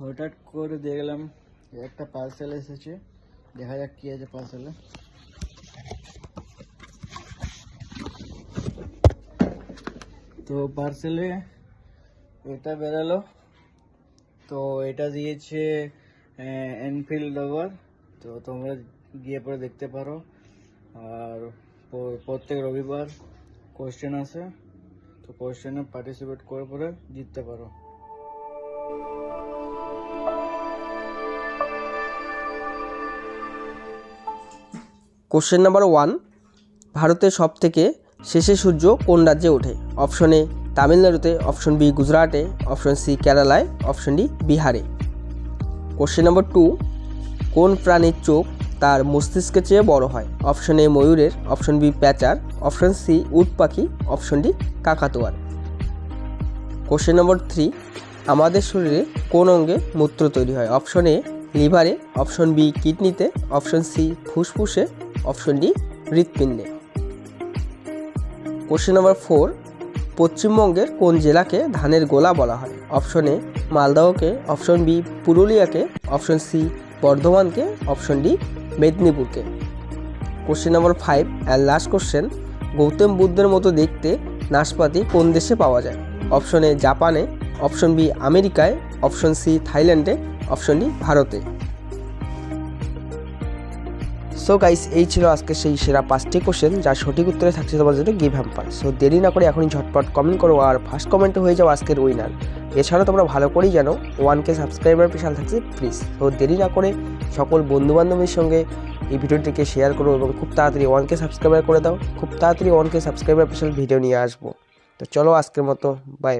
হঠাৎ করে দেখলাম একটা পার্সেল এসেছে, দেখা যাক কি আছে পার্সেলে। তো পার্সেলে এটা বেরালো, তো এটা দিয়েছে এনফিল্ড রবার। তো তোমরা গিয়ে পরে দেখতে পারো। আর প্রত্যেক রবিবার কোশ্চেন আসে, তো কোশ্চেনে পার্টিসিপেট করে পরে জিততে পারো। কোশ্চেন নাম্বার 1, ভারতের সবথেকে শেষে সূর্য কোন রাজ্যে ওঠে? অপশন এ তামিলনাড়ুতে, অপশন বি গুজরাটে, অপশন সি কেরালায়, অপশন ডি বিহারে। কোশ্চেন নাম্বার 2, কোন প্রাণীর চোখ তার মস্তিষ্কের চেয়ে বড় হয়? অপশন এ ময়ূরের, অপশন বি প্যাঁচার, অপশন সি উট পাখি, অপশন ডি কাকাতুয়ার। কোশ্চেন নম্বর 3, আমাদের শরীরে কোন অঙ্গে মূত্র তৈরি হয়? অপশন এ লিভারে, অপশন বি কিডনিতে, অপশন সি ফুসফুসে, অপশন ডি হৃৎপিণ্ডে। কোশ্চেন নম্বর 4, পশ্চিমবঙ্গের কোন জেলাকে ধানের গোলা বলা হয়? অপশন এ মালদহকে, অপশন বি পুরুলিয়াকে, অপশন সি বর্ধমানকে, অপশন ডি মেদিনীপুরকে। Question number 5 and last question, Gautam বুদ্ধের মতো দেখতে নাশপাতি কোন দেশে পাওয়া যায়? অপশন এ জাপানে, অপশন বি আমেরিকায়, অপশন সি থাইল্যান্ডে, অপশন ডি ভারতে। সো গাইস, এই ছিল আজকে সেই সেরা 5টি কোশ্চেন, যার সঠিক উত্তরে থাকছে তোমার জন্য গিভ হ্যাম্পার। সো দেরি না করে এখনই ঝটপট কমেন্ট করো আর ফার্স্ট কমেন্টে হয়ে যাও আজকের উইনার। এছাড়াও তোমরা ভালো করেই জানো 1K সাবস্ক্রাইবার স্পেশাল থাকছে প্লিজ। তো দেরি না করে সকল বন্ধুবান্ধবের সঙ্গে এই ভিডিওটিকে শেয়ার করো এবং খুব তাড়াতাড়ি 1K সাবস্ক্রাইবার করে দাও। খুব তাড়াতাড়ি 1K সাবস্ক্রাইবার স্পেশাল ভিডিও নিয়ে আসবো। তো চলো আজকের মতো বাই।